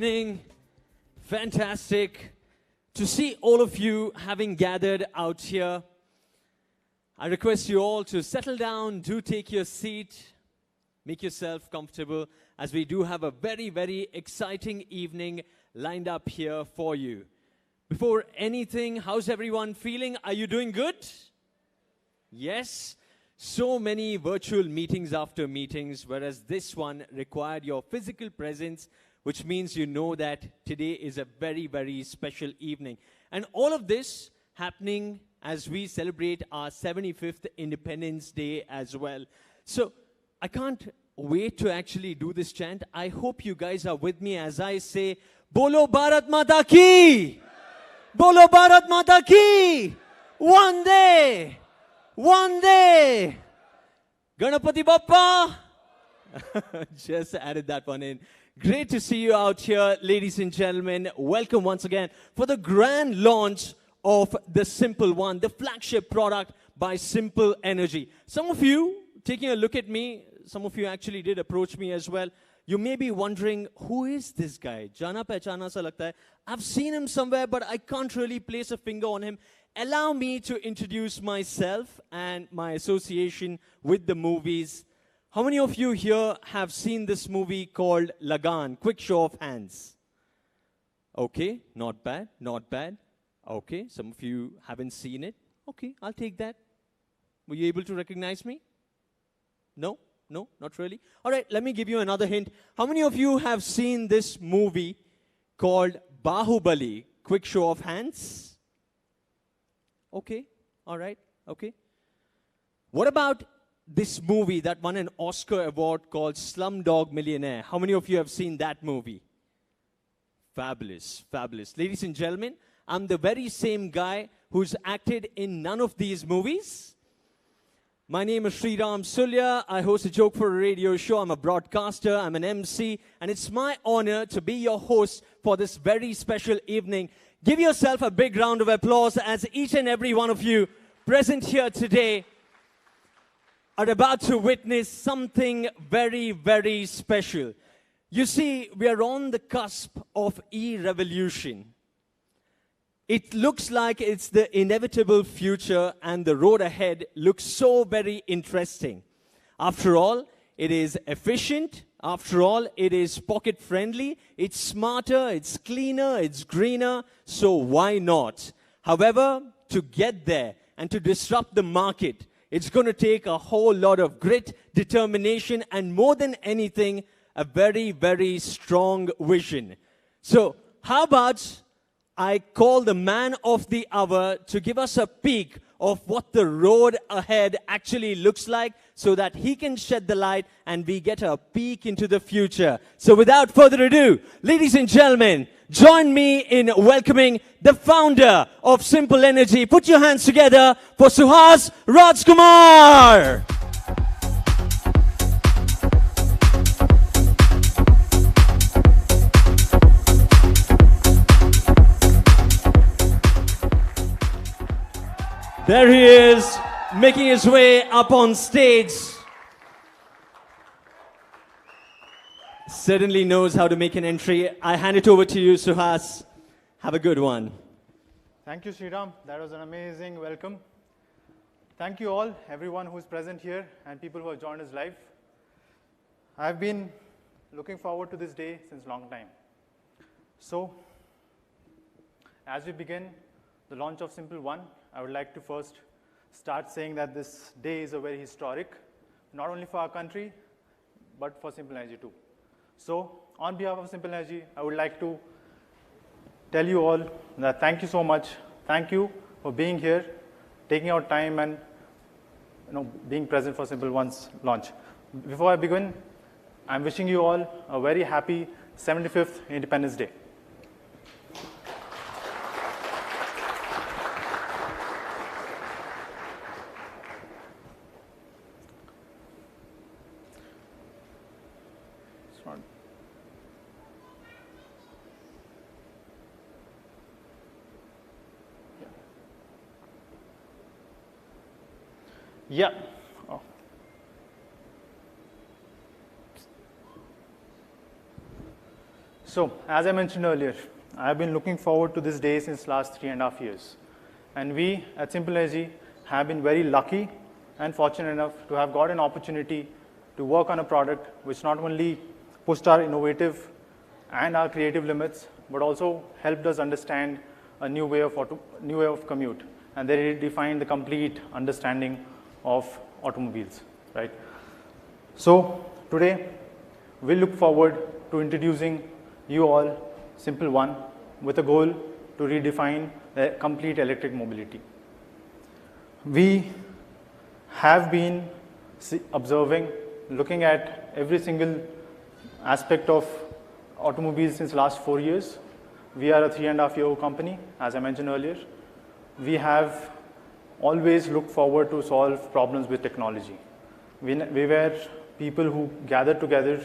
Evening. Fantastic to see all of you having gathered out here. I request you all to settle down, do take your seat, make yourself comfortable, as we do have a very, very exciting evening lined up here for you. Before anything, how's everyone feeling? Are you doing good? Yes? So many virtual meetings after meetings, whereas this one required your physical presence, which means you know that today is a very, very special evening. And all of this happening as we celebrate our 75th Independence Day as well. So I can't wait to actually do this chant. I hope you guys are with me as I say, Bolo Bharat Mata Ki! Bolo Bharat Mata Ki! One day! One day! Ganapati Bappa! Just added that one in. Great to see you out here, ladies and gentlemen. Welcome once again for the grand launch of the SIMPLEONE, the flagship product by Simple Energy. Some of you, taking a look at me, some of you actually did approach me as well. You may be wondering, who is this guy? Jana pehchana sa lagta hai. I've seen him somewhere, but I can't really place a finger on him. Allow me to introduce myself and my association with the movies. How many of you here have seen this movie called Lagan? Quick show of hands. Okay, not bad, not bad. Okay, some of you haven't seen it. Okay, I'll take that. Were you able to recognize me? No? No, not really. All right, let me give you another hint. How many of you have seen this movie called Bahubali? Quick show of hands. Okay, all right, okay. What about this movie that won an Oscar award called Slumdog Millionaire? How many of you have seen that movie? Fabulous, fabulous. Ladies and gentlemen, I'm the very same guy who's acted in none of these movies. My name is Sriram Sulya. I host a Joke for a Radio show. I'm a broadcaster. I'm an MC. And it's my honor to be your host for this very special evening. Give yourself a big round of applause as each and every one of you present here today are about to witness something very, very special. You see, we are on the cusp of e-revolution. It looks like it's the inevitable future, and the road ahead looks so very interesting. After all, it is efficient. After all, it is pocket-friendly. It's smarter, it's cleaner, it's greener. So why not? However, to get there and to disrupt the market, it's going to take a whole lot of grit, determination, and more than anything, a very, very strong vision. So how about I call the man of the hour to give us a peek of what the road ahead actually looks like so that he can shed the light and we get a peek into the future. So without further ado, ladies and gentlemen, join me in welcoming the founder of Simple Energy. Put your hands together for Suhas Rajkumar. There he is, making his way up on stage. Certainly knows how to make an entry. I hand it over to you, Suhas. Have a good one. Thank you, Sriram. That was an amazing welcome. Thank you all, everyone who's present here and people who have joined us live. I've been looking forward to this day since a long time. So, as we begin the launch of SIMPLEONE, I would like to first start saying that this day is a very historic, not only for our country, but for Simple Energy too. So, on behalf of Simple Energy, I would like to tell you all that thank you so much. Thank you for being here, taking out time and being present for SIMPLEONE's launch. Before I begin, I'm wishing you all a very happy 75th Independence Day. Yeah. Oh. So, as I mentioned earlier, I have been looking forward to this day since last 3.5 years. And we at Simple Energy have been very lucky and fortunate enough to have got an opportunity to work on a product which not only pushed our innovative and our creative limits, but also helped us understand a new way of commute. And they redefined the complete understanding of automobiles, right? So today, we look forward to introducing you all SIMPLEONE with a goal to redefine the complete electric mobility. We have been observing, looking at every single aspect of automobiles since last 4 years. We are a 3.5-year-old company, as I mentioned earlier. We have always looked forward to solve problems with technology. We were people who gathered together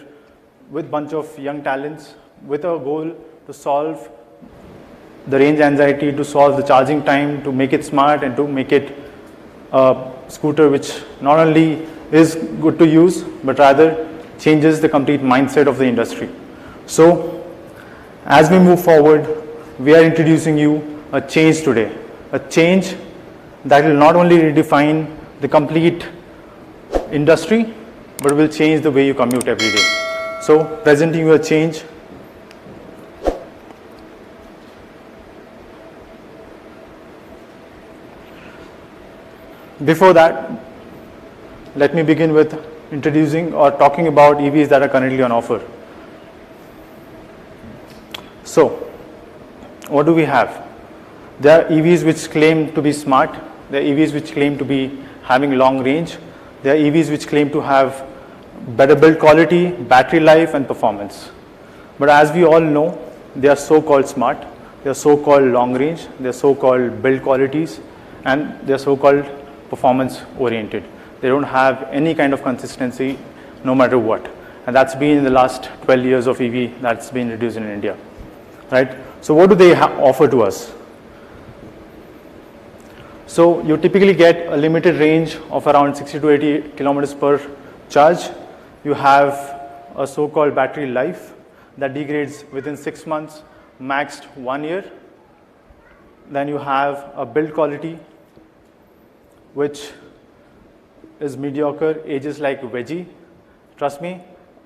with a bunch of young talents with a goal to solve the range anxiety, to solve the charging time, to make it smart and to make it a scooter which not only is good to use, but rather changes the complete mindset of the industry. So, as we move forward, we are introducing you a change today, a change that will not only redefine the complete industry, but will change the way you commute every day. So, presenting you a change. Before that, let me begin with introducing or talking about EVs that are currently on offer. So, what do we have? There are EVs which claim to be smart. There are EVs which claim to be having long range. There are EVs which claim to have better build quality, battery life, and performance. But as we all know, they are so-called smart, they are so-called long range, they are so-called build qualities, and they are so-called performance oriented. They don't have any kind of consistency no matter what. And that's been in the last 12 years of EV that's been introduced in India, right? So what do they offer to us? So you typically get a limited range of around 60 to 80 kilometers per charge. You have a so-called battery life that degrades within 6 months, maxed 1 year. Then you have a build quality which is mediocre, ages like veggie. Trust me,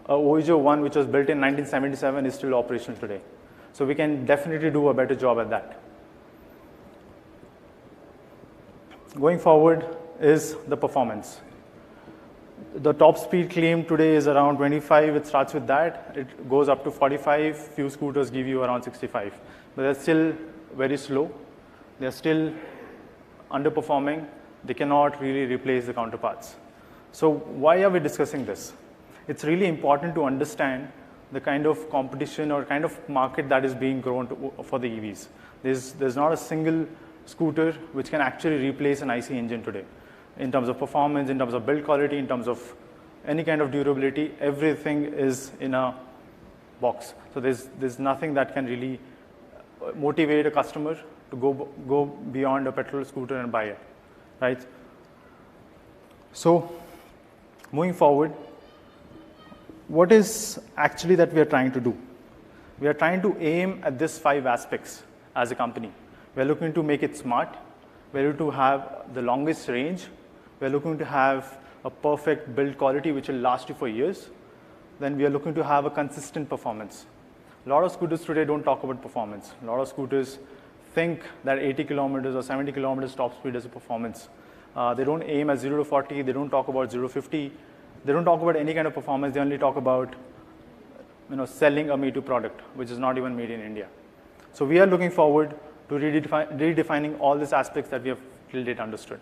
a Oijo 1 which was built in 1977 is still operational today. So we can definitely do a better job at that. Going forward is the performance. The top speed claim today is around 25, it starts with that. It goes up to 45, few scooters give you around 65. But they're still very slow. They're still underperforming. They cannot really replace the counterparts. So why are we discussing this? It's really important to understand the kind of competition or kind of market that is being grown for the EVs. There's not a single scooter which can actually replace an IC engine today. In terms of performance, in terms of build quality, in terms of any kind of durability, everything is in a box. So there's nothing that can really motivate a customer to go beyond a petrol scooter and buy it, right? So moving forward, what is actually that we are trying to do? We are trying to aim at these 5 aspects as a company. We are looking to make it smart. We are looking to have the longest range. We are looking to have a perfect build quality which will last you for years. Then we are looking to have a consistent performance. A lot of scooters today don't talk about performance. A lot of scooters think that 80 kilometers or 70 kilometers top speed is a performance. They don't aim at 0 to 40. They don't talk about 0 to 50. They don't talk about any kind of performance. They only talk about selling a Me Too product, which is not even made in India. So we are looking forward to redefining all these aspects that we have till date understood.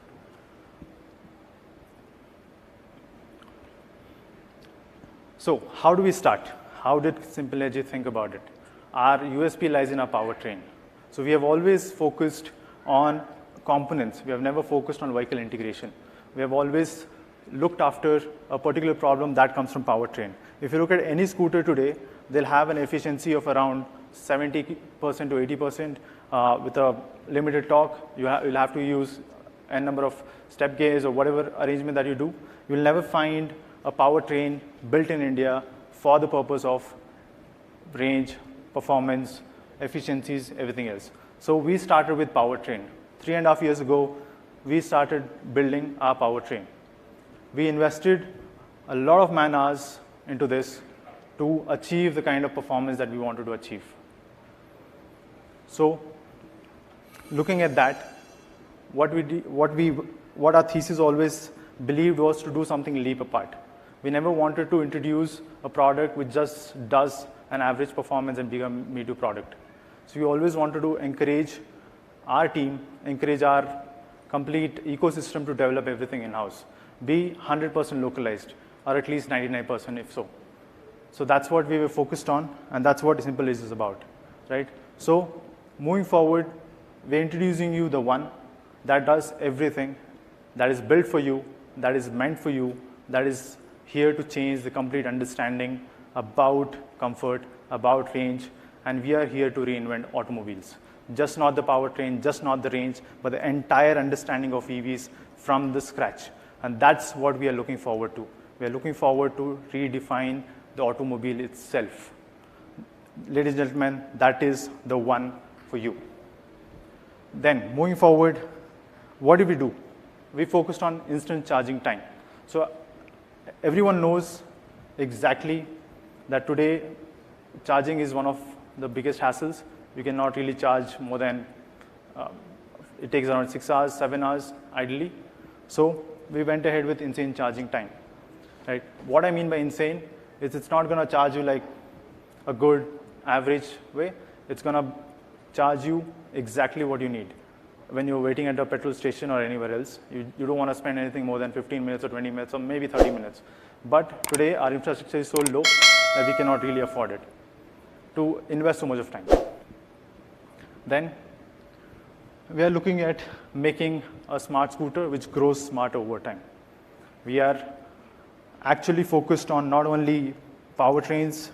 So how do we start? How did Simple Energy think about it? Our USP lies in our powertrain. So we have always focused on components. We have never focused on vehicle integration. We have always looked after a particular problem that comes from powertrain. If you look at any scooter today, they'll have an efficiency of around 70% to 80% with a limited torque. You'll have to use n number of step gears or whatever arrangement that you do. You'll never find a powertrain built in India for the purpose of range, performance, efficiencies, everything else. So we started with powertrain. 3.5 years ago, we started building our powertrain. We invested a lot of man hours into this to achieve the kind of performance that we wanted to achieve. So looking at that, what our thesis always believed was to do something leap apart. We never wanted to introduce a product which just does an average performance and become a me-too product. So we always wanted to encourage our team, encourage our complete ecosystem to develop everything in-house, be 100% localized, or at least 99% if so. So that's what we were focused on, and that's what SIMPLEONE is about, right? So moving forward, we're introducing you the one that does everything, that is built for you, that is meant for you, that is here to change the complete understanding about comfort, about range, and we are here to reinvent automobiles. Just not the powertrain, just not the range, but the entire understanding of EVs from the scratch. And that's what we are looking forward to. We are looking forward to redefine the automobile itself. Ladies and gentlemen, that is the one for you. Then, moving forward, what did we do? We focused on instant charging time. So everyone knows exactly that today charging is one of the biggest hassles. You cannot really charge more than, it takes around 6 hours, 7 hours ideally. So we went ahead with insane charging time. Right? What I mean by insane is it's not going to charge you like a good average way. It's going to charge you exactly what you need. When you're waiting at a petrol station or anywhere else, you don't want to spend anything more than 15 minutes or 20 minutes or maybe 30 minutes. But today, our infrastructure is so low that we cannot really afford it to invest so much of time. Then we are looking at making a smart scooter which grows smarter over time. We are actually focused on not only powertrains,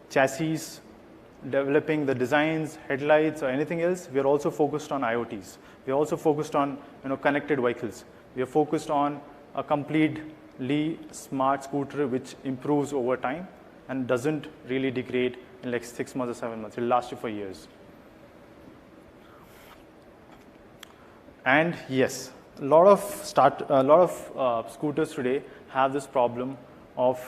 chassis, developing the designs, headlights, or anything else. We are also focused on IoTs. We are also focused on connected vehicles. We are focused on a completely smart scooter which improves over time and doesn't really degrade in like 6 months or 7 months. It will last you for years. And yes, a lot of scooters today have this problem of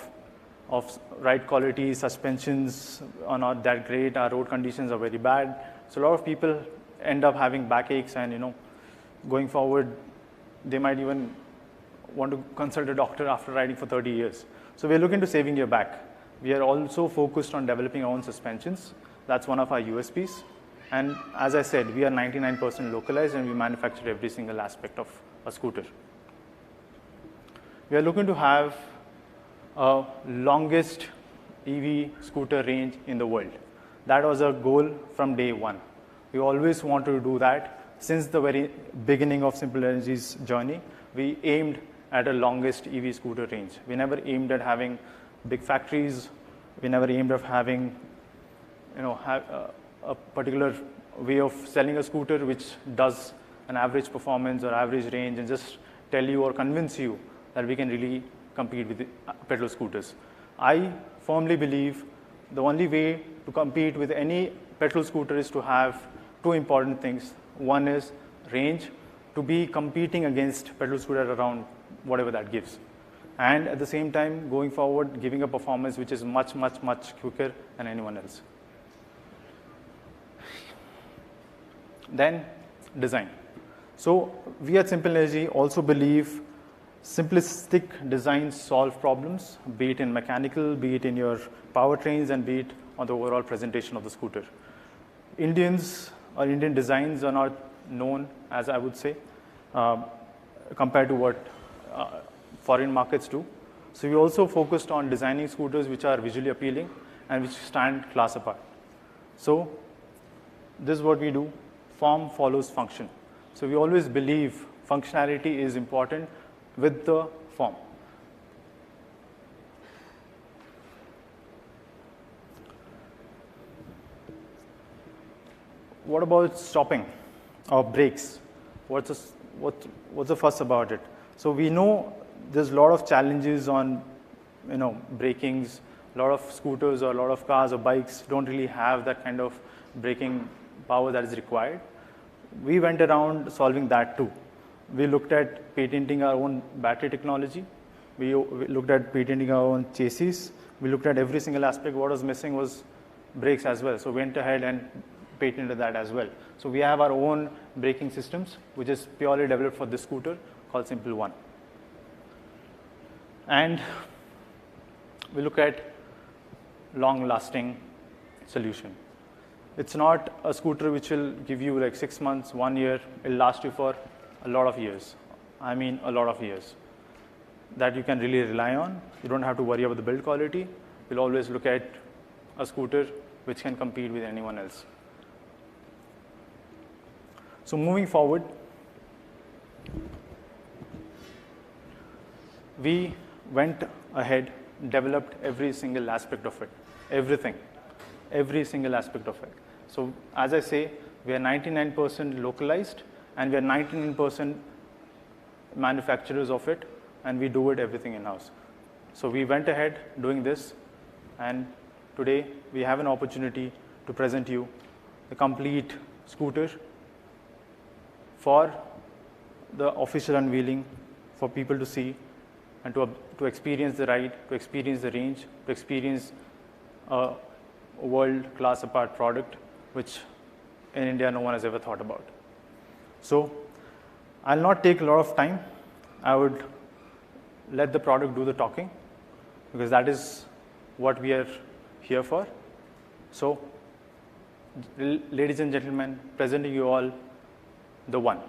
ride quality, suspensions are not that great, our road conditions are very bad. So a lot of people end up having backaches, and going forward, they might even want to consult a doctor after riding for 30 years. So we're looking to saving your back. We are also focused on developing our own suspensions. That's one of our USPs. And as I said, we are 99% localized, and we manufacture every single aspect of a scooter. We are looking to have a longest EV scooter range in the world. That was our goal from day one. We always wanted to do that. Since the very beginning of Simple Energy's journey, we aimed at a longest EV scooter range. We never aimed at having big factories. We never aimed at having a particular way of selling a scooter which does an average performance or average range and just tell you or convince you that we can really compete with petrol scooters. I firmly believe the only way to compete with any petrol scooter is to have two important things. One is range, to be competing against petrol scooter around whatever that gives. And at the same time, going forward, giving a performance which is much, much, much quicker than anyone else. Then design. So we at Simple Energy also believe simplistic designs solve problems, be it in mechanical, be it in your powertrains, and be it on the overall presentation of the scooter. Indians or Indian designs are not known, as I would say, compared to what foreign markets do. So we also focused on designing scooters which are visually appealing and which stand class apart. So this is what we do. Form follows function. So we always believe functionality is important with the form. What about stopping or brakes? What's the fuss about it? So we know there's a lot of challenges on brakings A lot of scooters or a lot of cars or bikes don't really have that kind of braking power that is required. We went around solving that too. We looked at patenting our own battery technology. We looked at patenting our own chassis. We looked at every single aspect. What was missing was brakes as well. So we went ahead and patented that as well. So we have our own braking systems, which is purely developed for this scooter called SIMPLEONE. And we look at long-lasting solution. It's not a scooter which will give you like 6 months, 1 year. It'll last you for a lot of years. I mean, a lot of years that you can really rely on. You don't have to worry about the build quality. You'll always look at a scooter which can compete with anyone else. So moving forward, we went ahead, developed every single aspect of it, everything, every single aspect of it. So as I say, we are 99% localized, and we are 99% manufacturers of it, and we do it everything in-house. So we went ahead doing this, and today we have an opportunity to present you the complete scooter for the official unveiling for people to see and to experience the ride, to experience the range, to experience a world-class apart product, which in India no one has ever thought about. So I'll not take a lot of time. I would let the product do the talking, because that is what we are here for. So ladies and gentlemen, presenting you all the One.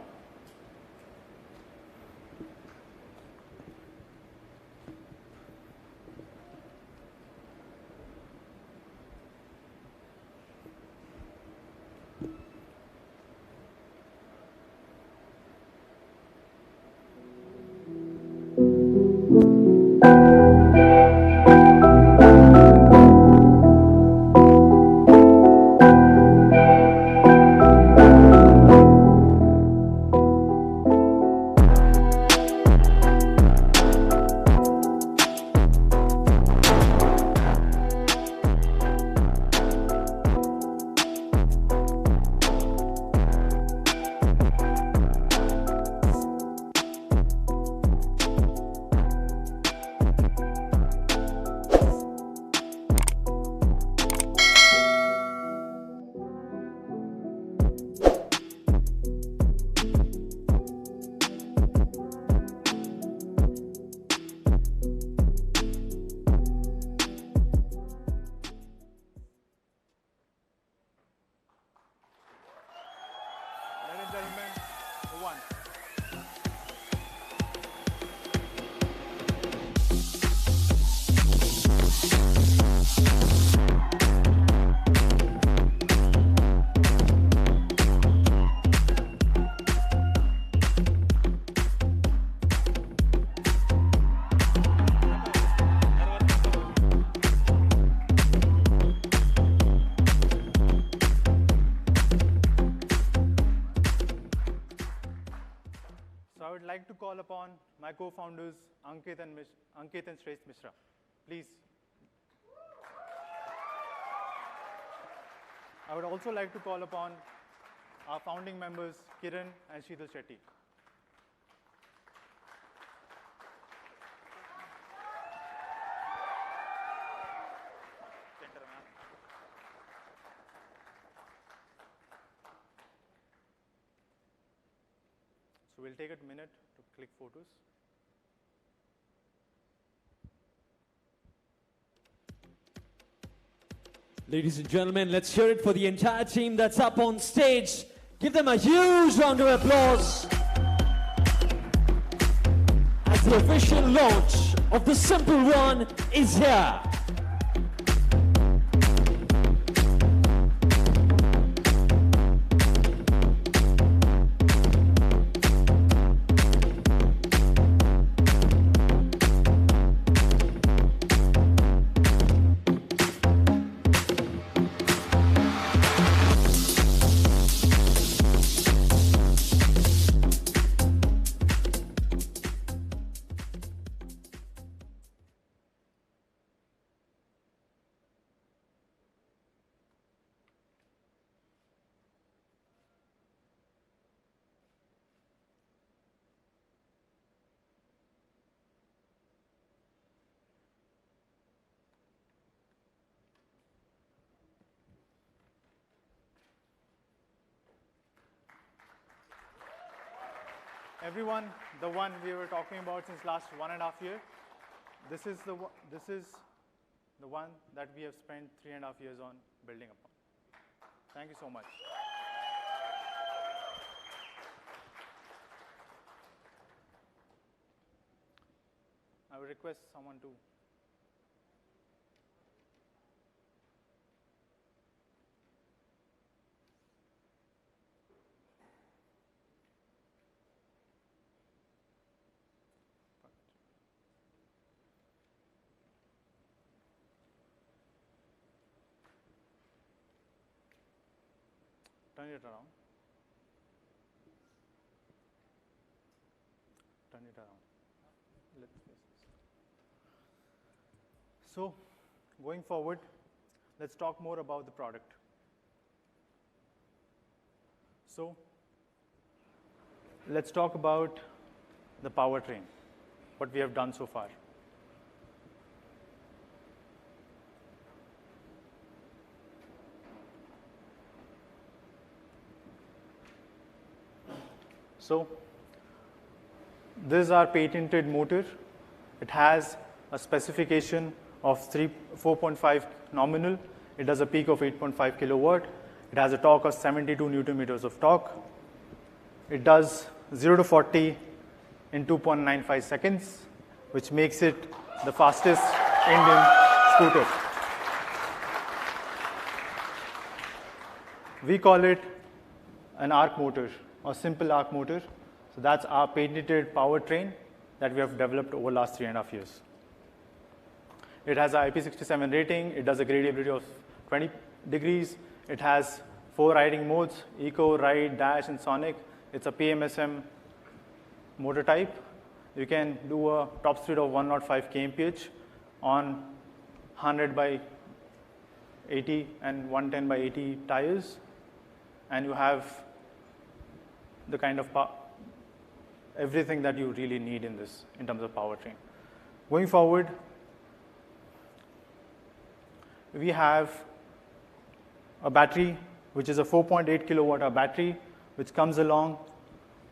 Like to call upon my co-founders, Ankit and Shreyas Mishra. Please. I would also like to call upon our founding members, Kiran and Sheetal Shetty. So we'll take a minute to click photos. Ladies and gentlemen, let's hear it for the entire team that's up on stage. Give them a huge round of applause as the official launch of the SIMPLEONE is here. everyone, the one we were talking about since last 1.5 years, this is the one that we have spent 3.5 years on building upon. Thank you so much. I would request someone to. Turn it around. Turn it around. Let's face this. So, going forward, let's talk more about the product. So, let's talk about the powertrain, what we have done so far. So, this is our patented motor. It has a specification of 4.5 nominal. It does a peak of 8.5 kilowatt. It has a torque of 72 Newton meters of torque. It does 0 to 40 in 2.95 seconds, which makes it the fastest Indian scooter. We call it an arc motor, or simple arc motor. So that's our patented powertrain that we have developed over the last 3.5 years. It has an IP67 rating. It does a gradability of 20 degrees. It has 4 riding modes: Eco, Ride, Dash, and Sonic. It's a PMSM motor type. You can do a top speed of 105 kmph on 100 by 80 and 110 by 80 tires. And you have the kind of everything that you really need in this in terms of powertrain. Going forward, we have a battery, which is a 4.8 kilowatt hour battery, which comes along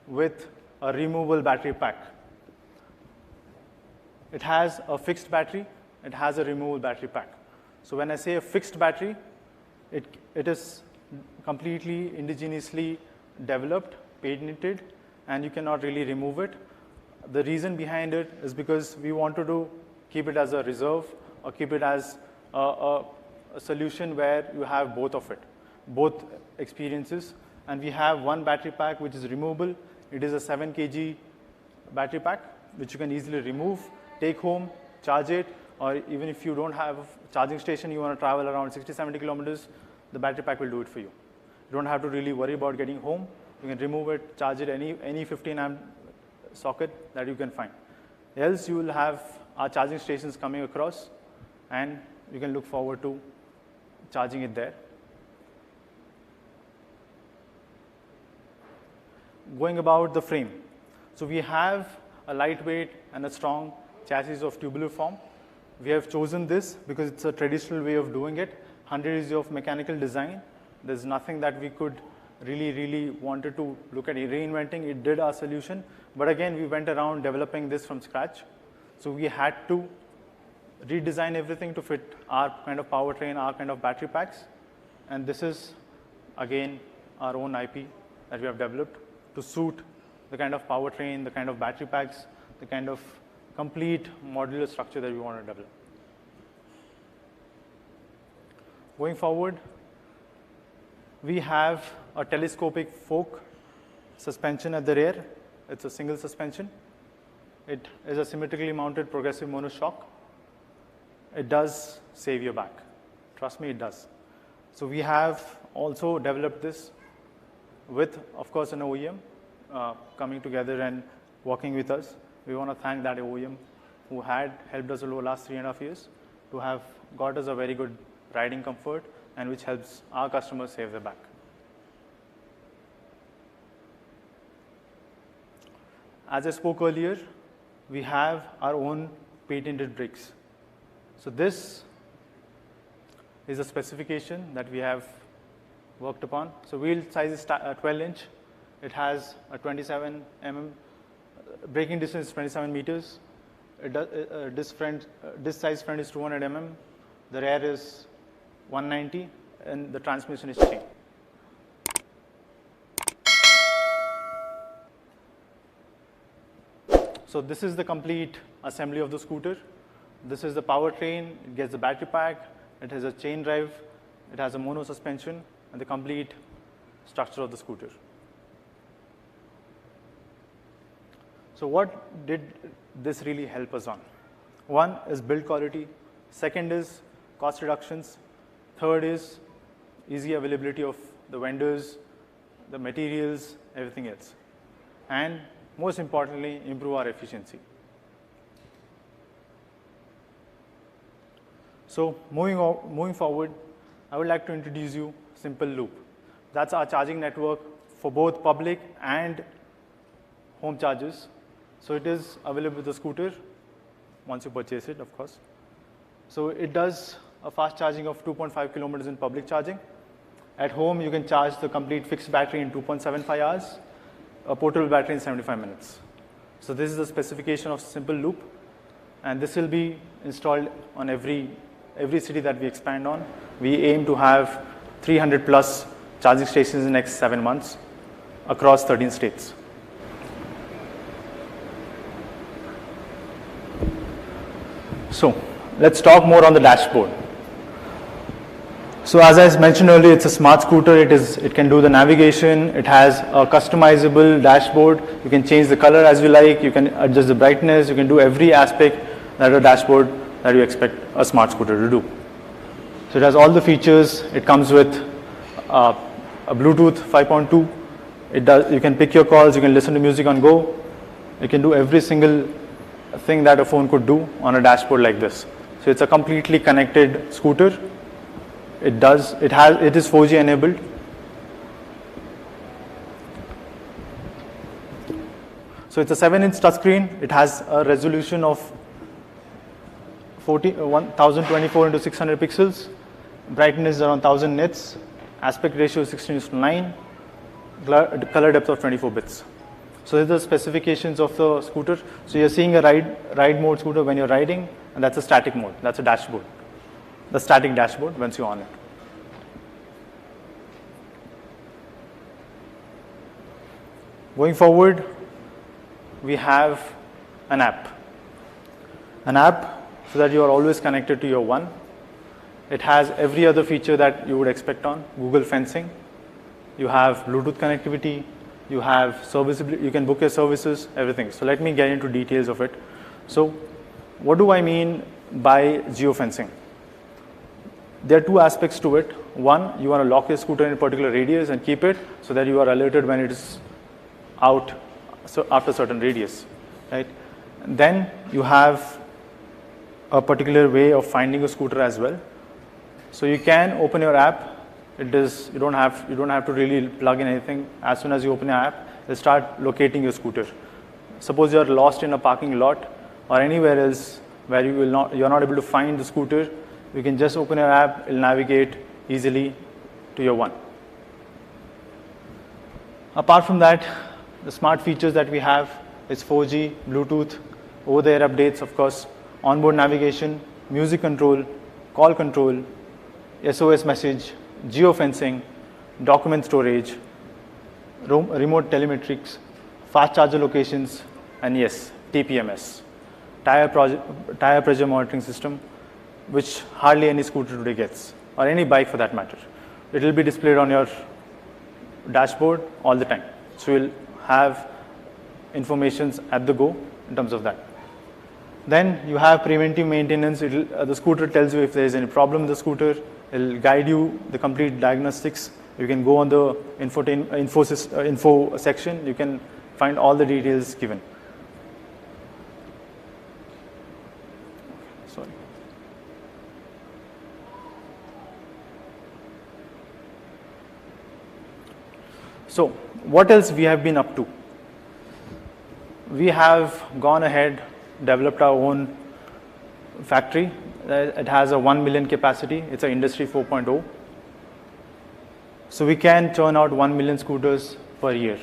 with a removable battery pack. It has a fixed battery. It has a removable battery pack. So when I say a fixed battery, it is completely indigenously developed, patented, and you cannot really remove it. The reason behind it is because we wanted to keep it as a reserve, or keep it as a solution where you have both of it, both experiences. And we have one battery pack which is removable. It is a 7 kg battery pack, which you can easily remove, take home, charge it, or even if you don't have a charging station, you want to travel around 60-70 kilometers, the battery pack will do it for you. You don't have to really worry about getting home. You can remove it, charge it any 15 amp socket that you can find. Else you will have our charging stations coming across, and you can look forward to charging it there. Going about the frame. So we have a lightweight and a strong chassis of tubular form. We have chosen this because it's a traditional way of doing it. 100 years of mechanical design. There's nothing that we could really wanted to look at reinventing. It did our solution. But again, we went around developing this from scratch. So we had to redesign everything to fit our kind of powertrain, our kind of battery packs. And this is, again, our own IP that we have developed to suit the kind of powertrain, the kind of battery packs, the kind of complete modular structure that we want to develop. Going forward, we have a telescopic fork suspension at the rear. It's a single suspension. It is a symmetrically mounted progressive monoshock. It does save your back. Trust me, it does. So we have also developed this with, of course, an OEM coming together and working with us. We want to thank that OEM who had helped us over the last 3.5 years to have got us a very good riding comfort, and which helps our customers save their back. As I spoke earlier, we have our own patented brakes. So this is a specification that we have worked upon. So wheel size is 12 inch. It has a 27 mm braking distance is 27 meters. Disc size front is 200 mm. The rear is 190, and the transmission is chain. So this is the complete assembly of the scooter. This is the powertrain. It gets the battery pack. It has a chain drive. It has a mono suspension, and the complete structure of the scooter. So what did this really help us on? One is build quality. Second is cost reductions. Third is easy availability of the vendors, the materials, everything else. And most importantly, improve our efficiency. So moving forward, I would like to introduce you Simple Loop. That's our charging network for both public and home chargers. So it is available with the scooter once you purchase it, of course. So it does a fast charging of 2.5 kilometers in public charging. At home, you can charge the complete fixed battery in 2.75 hours, a portable battery in 75 minutes. So this is the specification of Simple Loop, and this will be installed on every city that we expand on. We aim to have 300 plus charging stations in the next 7 months across 13 states. So let's talk more on the dashboard. So as I mentioned earlier, it's a smart scooter. It can do the navigation. It has a customizable dashboard. You can change the color as you like. You can adjust the brightness. You can do every aspect that a dashboard that you expect a smart scooter to do. So it has all the features. It comes with a Bluetooth 5.2. You can pick your calls. You can listen to music on go. You can do every single thing that a phone could do on a dashboard like this. So it's a completely connected scooter. It is 4G enabled. So it's a 7-inch touchscreen. It has a resolution of 1024 into 600 pixels. Brightness is around 1000 nits. Aspect ratio is 16:9. Color depth of 24 bits. So these are the specifications of the scooter. So you're seeing a ride mode scooter when you're riding, and that's a static mode. That's a dashboard. The static dashboard once you're on it. Going forward, we have an app. An app so that you are always connected to your one. It has every other feature that you would expect on Google fencing. You have Bluetooth connectivity. You have serviceability. You can book your services, everything. So let me get into details of it. So what do I mean by geofencing? There are two aspects to it. One, you want to lock your scooter in a particular radius and keep it so that you are alerted when it is out after a certain radius, right? And then you have a particular way of finding a scooter as well. So you can open your app. You don't have to really plug in anything. As soon as you open your app, it'll start locating your scooter. Suppose you're lost in a parking lot or anywhere else where you're not able to find the scooter. You can just open your app, it'll navigate easily to your one. Apart from that, the smart features that we have is 4G, Bluetooth, over-the-air updates, of course, onboard navigation, music control, call control, SOS message, geofencing, document storage, remote telemetrics, fast charger locations, and yes, TPMS, tire pressure monitoring system, which hardly any scooter today gets, or any bike for that matter. It will be displayed on your dashboard all the time. So you'll have informations at the go in terms of that. Then you have preventive maintenance. The scooter tells you if there is any problem with the scooter. It will guide you the complete diagnostics. You can go on the info section. You can find all the details given. Sorry. So what else we have been up to? We have gone ahead, developed our own factory. It has a 1 million capacity. It's an industry 4.0. So we can churn out 1 million scooters per year.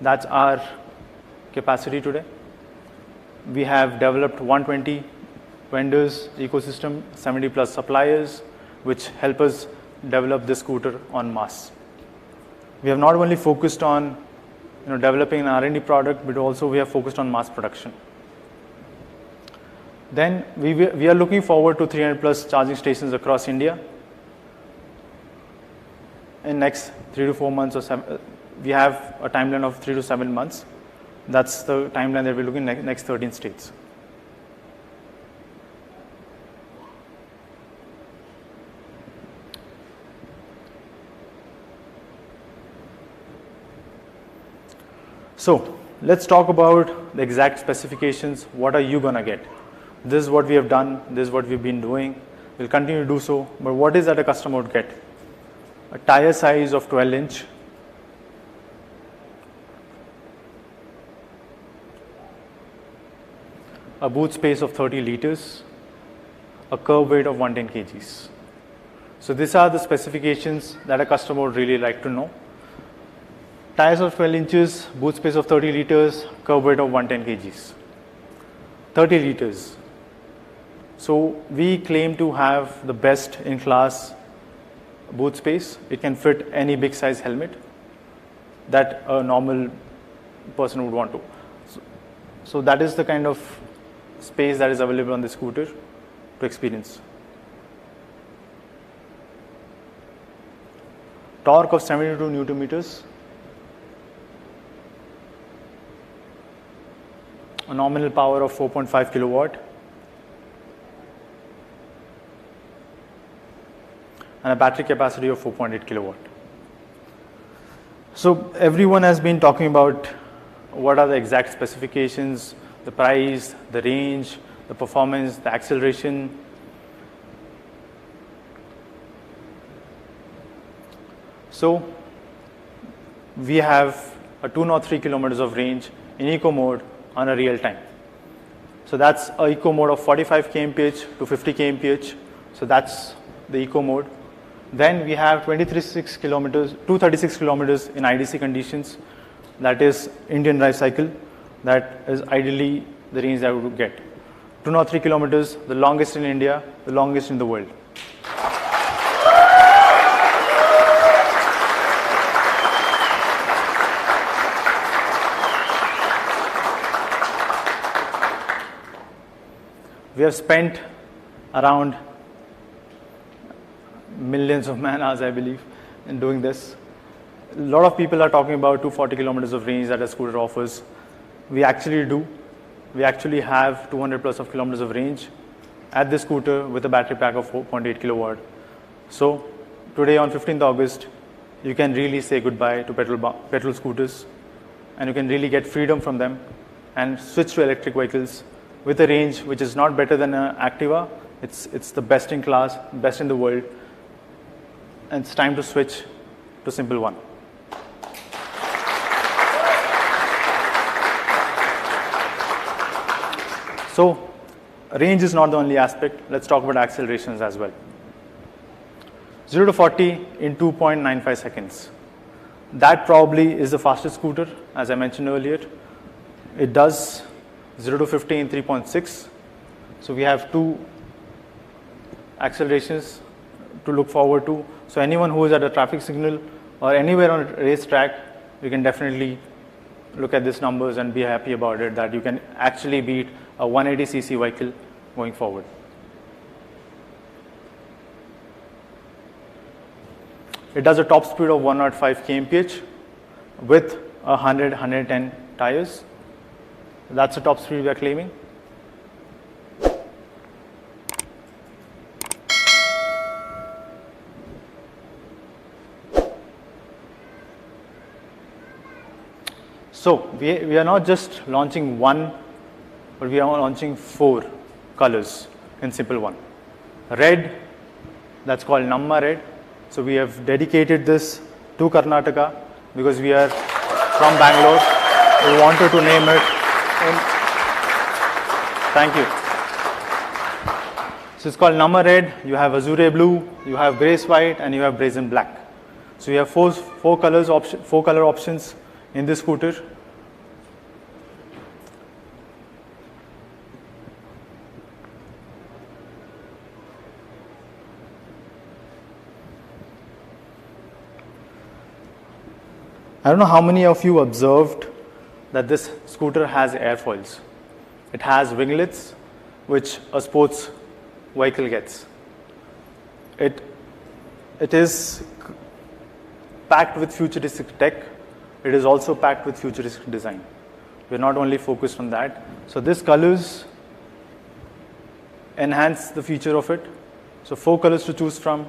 That's our capacity today. We have developed 120 vendors ecosystem, 70 plus suppliers, which help us develop this scooter en masse. We have not only focused on developing an R&D product, but also we have focused on mass production. Then we are looking forward to 300 plus charging stations across India. In next 3 to 4 months or 7, we have a timeline of 3 to 7 months. That's the timeline that we're looking at next 13 states. So let's talk about the exact specifications. What are you going to get? This is what we have done. This is what we've been doing. We'll continue to do so. But what is that a customer would get? A tire size of 12-inch. A boot space of 30 liters. A curb weight of 110 kgs. So these are the specifications that a customer would really like to know. Tires of 12 inches, boot space of 30 liters, curb weight of 110 kgs. 30 liters. So we claim to have the best in class boot space. It can fit any big size helmet that a normal person would want to. So that is the kind of space that is available on the scooter to experience. Torque of 72 Newton meters. A nominal power of 4.5 kilowatt. And a battery capacity of 4.8 kilowatt. So everyone has been talking about what are the exact specifications, the price, the range, the performance, the acceleration. So we have a 203 kilometers of range in eco mode on a real time. So that's a eco mode of 45 kmph to 50 kmph. So that's the eco mode. Then we have 236 kilometers in IDC conditions. That is Indian drive cycle. That is ideally the range that we would get. 203 kilometers, the longest in India, the longest in the world. We have spent around millions of man hours, I believe, in doing this. A lot of people are talking about 240 kilometers of range that a scooter offers. We actually do. We actually have 200 plus of kilometers of range at this scooter with a battery pack of 4.8 kilowatt. So today on 15th August, you can really say goodbye to petrol scooters, and you can really get freedom from them and switch to electric vehicles with a range which is not better than an Activa. It's the best in class, best in the world. And it's time to switch to SIMPLEONE. So range is not the only aspect. Let's talk about accelerations as well. 0 to 40 in 2.95 seconds. That probably is the fastest scooter, as I mentioned earlier. It does 0 to 50 in 3.6. So we have 2 accelerations to look forward to. So anyone who is at a traffic signal or anywhere on a racetrack, you can definitely look at these numbers and be happy about it, that you can actually beat a 180cc vehicle going forward. It does a top speed of 105 kmph with 110 tires. That's the top speed we are claiming. So we are not just launching one, but we are launching 4 colors in SIMPLEONE. Red, that's called Namma Red. So we have dedicated this to Karnataka because we are from Bangalore. We wanted to name it. Thank you. So it's called Namma Red. You have Azure Blue, you have Grace White, and you have Brazen Black. So you have four color options in this scooter. I don't know how many of you observed that this scooter has airfoils. It has winglets, which a sports vehicle gets. It is packed with futuristic tech. It is also packed with futuristic design. We're not only focused on that. So these colors enhance the feature of it. So 4 colors to choose from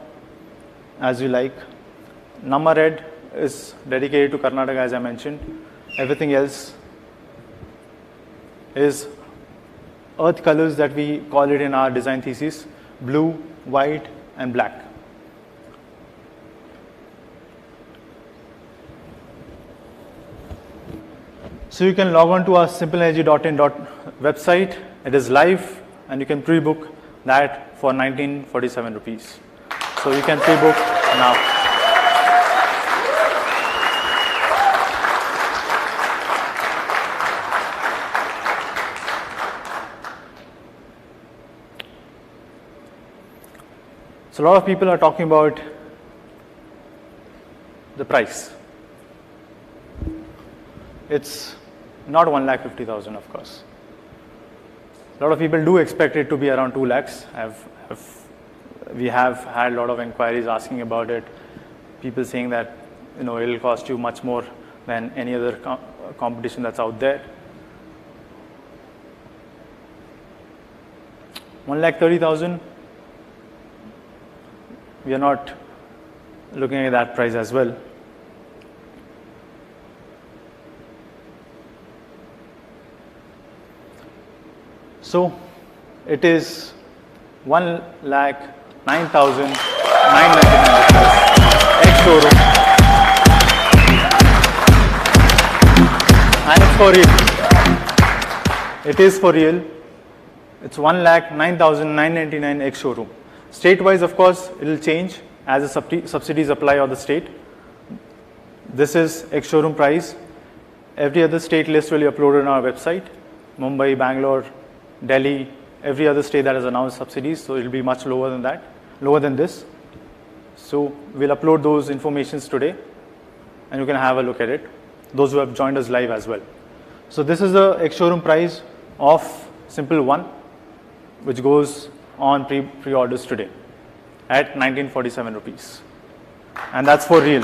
as you like. Nama Red is dedicated to Karnataka, as I mentioned. Everything else is earth colors that we call it in our design thesis: blue, white, and black. So you can log on to our simpleenergy.in website. It is live, and you can pre-book that for 1947 rupees. So you can pre-book now. So a lot of people are talking about the price. It's not 1,50,000, of course. A lot of people do expect it to be around 2 lakhs. We have had a lot of inquiries asking about it. People saying that it'll cost you much more than any other competition that's out there. 1,30,000. We are not looking at that price as well. So it is 1,09,999 ex-showroom, and it's for real. It is for real. It's 1,09,999 ex-showroom. State-wise, of course, it will change as the subsidies apply on the state. This is ex-showroom price. Every other state list will be uploaded on our website. Mumbai, Bangalore, Delhi, every other state that has announced subsidies, so it will be much lower than that, lower than this. So we'll upload those informations today, and you can have a look at it, those who have joined us live as well. So this is the ex-showroom price of SimpleOne, which goes on pre-orders today at 1947 rupees. And that's for real.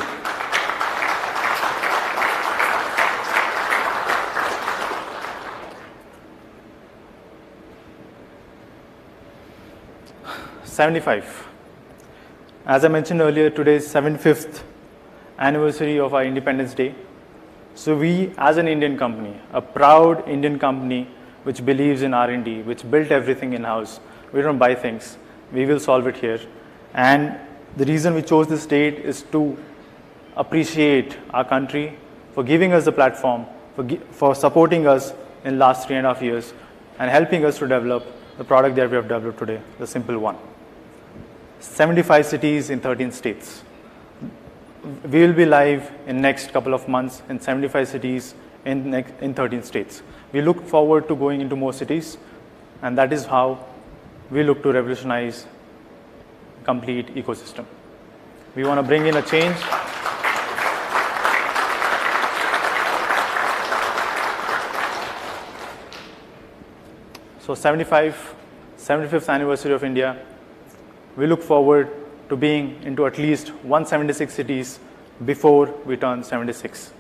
$75. As I mentioned earlier, today is 75th anniversary of our Independence Day. So we, as an Indian company, a proud Indian company which believes in R&D, which built everything in-house, we don't buy things, we will solve it here. And the reason we chose this date is to appreciate our country for giving us the platform, for supporting us in the last 3.5 years, and helping us to develop the product that we have developed today, the SimpleOne. 75 cities in 13 states. We will be live in next couple of months in 75 cities in 13 states. We look forward to going into more cities, and that is how we look to revolutionize complete ecosystem. We want to bring in a change. So 75th anniversary of India. We look forward to being into at least 176 cities before we turn 76.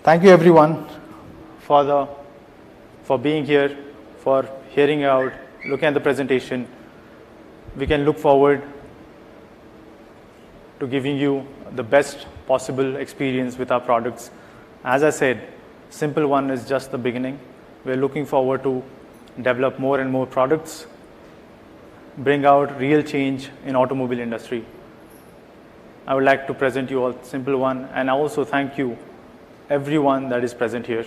Thank you everyone for being here, for hearing out, looking at the presentation. We can look forward to giving you the best possible experience with our products. As I said, SimpleOne is just the beginning. We're looking forward to develop more and more products, bring out real change in automobile industry. I would like to present you all SimpleOne, and I also thank you, everyone that is present here,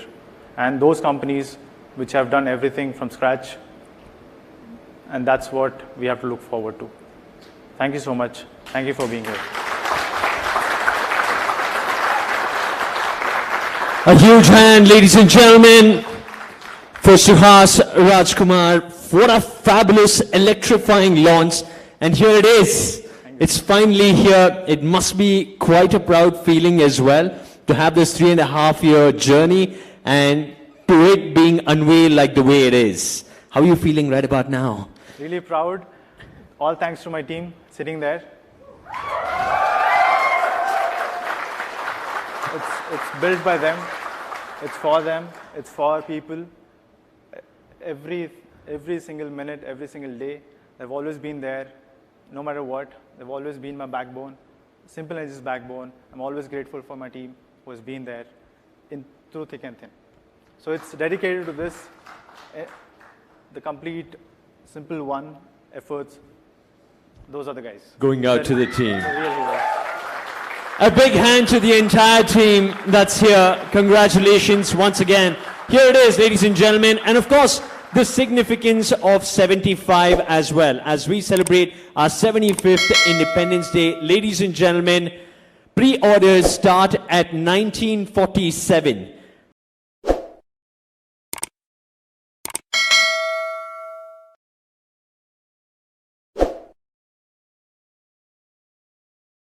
and those companies which have done everything from scratch, and that's what we have to look forward to. Thank you so much. Thank you for being here. A huge hand, ladies and gentlemen, for Suhas Rajkumar. What a fabulous, electrifying launch. And here it is. It's finally here. It must be quite a proud feeling as well to have this 3.5-year journey and to it being unveiled like the way it is. How are you feeling right about now? Really proud. All thanks to my team sitting there. It's built by them. It's for them. It's for people. Every single minute, every single day, they've always been there, no matter what. They've always been my backbone. SIMPLEONE's backbone. I'm always grateful for my team who has been there through thick and thin. So it's dedicated to this, the complete SIMPLEONE efforts. Those are the guys. Going out to the team. Really. A big hand to the entire team that's here. Congratulations once again. Here it is, ladies and gentlemen. And of course, the significance of 75 as well, as we celebrate our 75th Independence Day. Ladies and gentlemen, pre-orders start at 1947.